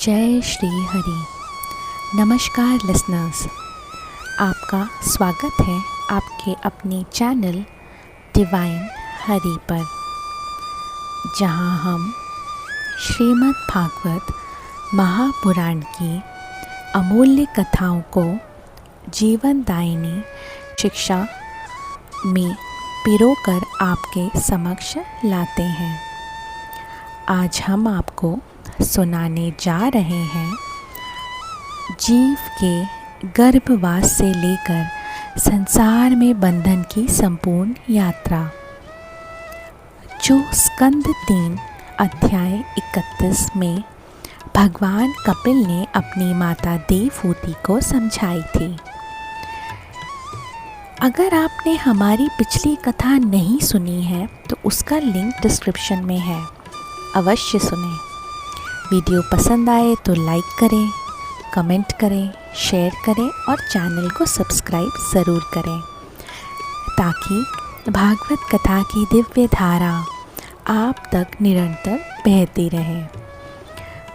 जय श्री हरि। नमस्कार लिसनर्स, आपका स्वागत है आपके अपने चैनल डिवाइन हरि पर, जहां हम श्रीमद् भागवत महापुराण की अमूल्य कथाओं को जीवनदायिनी शिक्षा में पिरोकर आपके समक्ष लाते हैं। आज हम आपको सुनाने जा रहे हैं जीव के गर्भवास से लेकर संसार में बंधन की संपूर्ण यात्रा, जो स्कंद 3 अध्याय 31 में भगवान कपिल ने अपनी माता देवहूति को समझाई थी। अगर आपने हमारी पिछली कथा नहीं सुनी है तो उसका लिंक डिस्क्रिप्शन में है, अवश्य सुनें। वीडियो पसंद आए तो लाइक करें, कमेंट करें, शेयर करें और चैनल को सब्सक्राइब ज़रूर करें, ताकि भागवत कथा की दिव्य धारा आप तक निरंतर बहती रहे।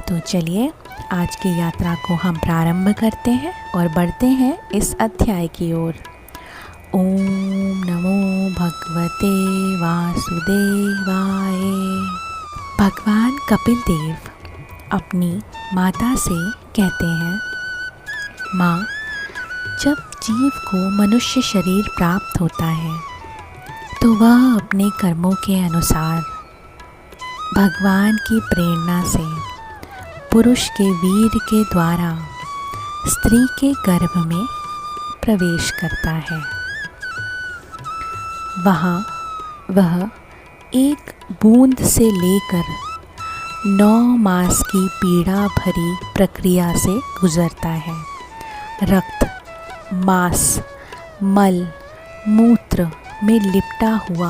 तो चलिए आज की यात्रा को हम प्रारंभ करते हैं और बढ़ते हैं इस अध्याय की ओर। ओम नमो भगवते वासुदेवाय। भगवान कपिल देव अपनी माता से कहते हैं, माँ, जब जीव को मनुष्य शरीर प्राप्त होता है तो वह अपने कर्मों के अनुसार भगवान की प्रेरणा से पुरुष के वीर के द्वारा स्त्री के गर्भ में प्रवेश करता है। वहाँ वह एक बूंद से लेकर 9 मास की पीड़ा भरी प्रक्रिया से गुजरता है। रक्त, मांस, मल, मूत्र में लिपटा हुआ,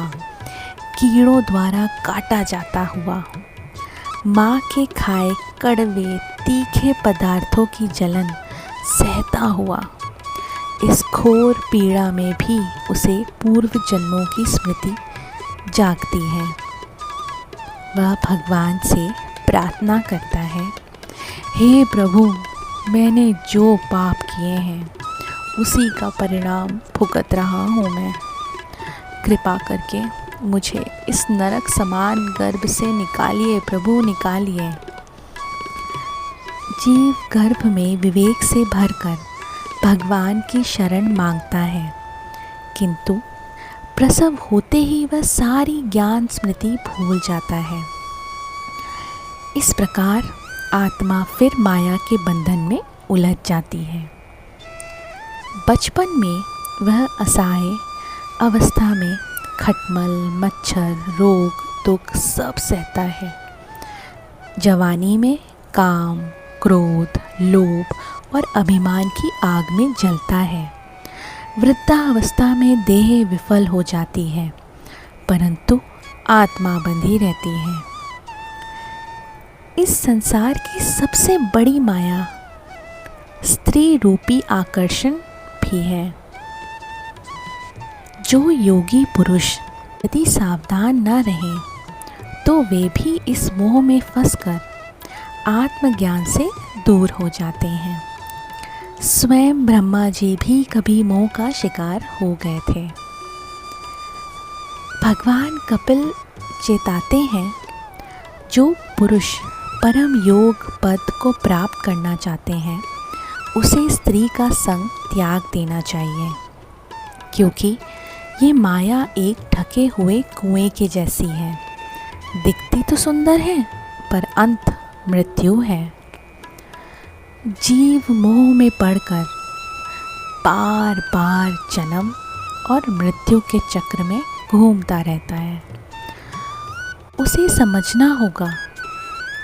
कीड़ों द्वारा काटा जाता हुआ, माँ के खाए कड़वे तीखे पदार्थों की जलन सहता हुआ, इस घोर पीड़ा में भी उसे पूर्व जन्मों की स्मृति जागती है। वह भगवान से प्रार्थना करता है, हे प्रभु, मैंने जो पाप किए हैं उसी का परिणाम भुगत रहा हूँ मैं। कृपा करके मुझे इस नरक समान गर्भ से निकालिए प्रभु, निकालिए। जीव गर्भ में विवेक से भरकर भगवान की शरण मांगता है, किंतु प्रसव होते ही वह सारी ज्ञान स्मृति भूल जाता है। इस प्रकार आत्मा फिर माया के बंधन में उलझ जाती है। बचपन में वह असहाय अवस्था में खटमल, मच्छर, रोग, दुख सब सहता है। जवानी में काम, क्रोध, लोभ और अभिमान की आग में जलता है। वृद्धावस्था में देह विफल हो जाती है, परंतु आत्मा बंधी रहती है। इस संसार की सबसे बड़ी माया स्त्री रूपी आकर्षण भी है। जो योगी पुरुष यदि सावधान न रहें तो वे भी इस मोह में फंसकर आत्मज्ञान से दूर हो जाते हैं। स्वयं ब्रह्मा जी भी कभी मोह का शिकार हो गए थे। भगवान कपिल चेताते हैं, जो पुरुष परम योग पद को प्राप्त करना चाहते हैं उसे स्त्री का संग त्याग देना चाहिए, क्योंकि ये माया एक ढके हुए कुएं के जैसी है। दिखती तो सुंदर है पर अंत मृत्यु है। जीव मोह में पड़कर बार बार जन्म और मृत्यु के चक्र में घूमता रहता है। उसे समझना होगा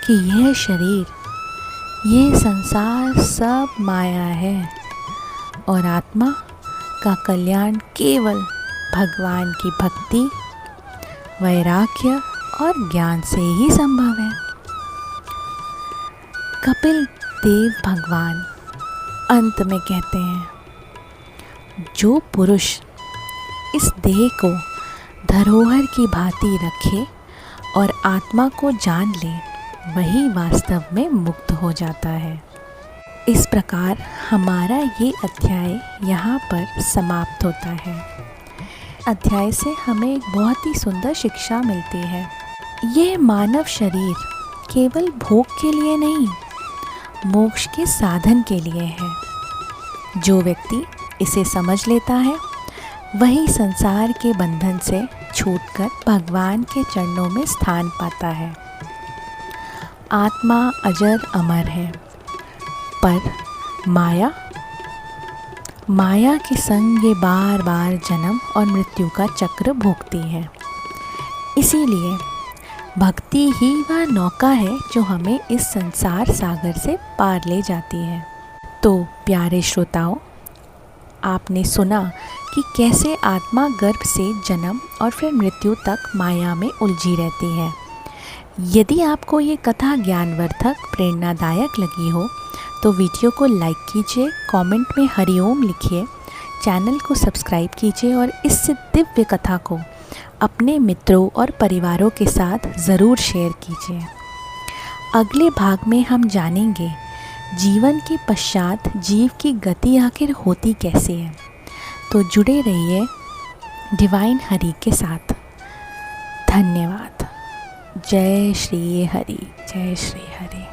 कि यह शरीर, यह संसार सब माया है और आत्मा का कल्याण केवल भगवान की भक्ति, वैराग्य और ज्ञान से ही संभव है। कपिल देव भगवान अंत में कहते हैं, जो पुरुष इस देह को धरोहर की भांति रखे और आत्मा को जान ले वही वास्तव में मुक्त हो जाता है। इस प्रकार हमारा ये अध्याय यहाँ पर समाप्त होता है। अध्याय से हमें एक बहुत ही सुंदर शिक्षा मिलती है। यह मानव शरीर केवल भोग के लिए नहीं, मोक्ष के साधन के लिए है। जो व्यक्ति इसे समझ लेता है वही संसार के बंधन से छूटकर भगवान के चरणों में स्थान पाता है। आत्मा अजर अमर है, पर माया के संग ये बार बार जन्म और मृत्यु का चक्र भोगती है। इसीलिए भक्ति ही वह नौका है जो हमें इस संसार सागर से पार ले जाती है। तो प्यारे श्रोताओं, आपने सुना कि कैसे आत्मा गर्भ से जन्म और फिर मृत्यु तक माया में उलझी रहती है। यदि आपको ये कथा ज्ञानवर्धक, प्रेरणादायक लगी हो तो वीडियो को लाइक कीजिए, कमेंट में हरिओम लिखिए, चैनल को सब्सक्राइब कीजिए और इस दिव्य कथा को अपने मित्रों और परिवारों के साथ ज़रूर शेयर कीजिए। अगले भाग में हम जानेंगे जीवन के पश्चात जीव की गति आखिर होती कैसे है। तो जुड़े रहिए डिवाइन हरि के साथ। धन्यवाद। जय श्री हरि, जय श्री हरि।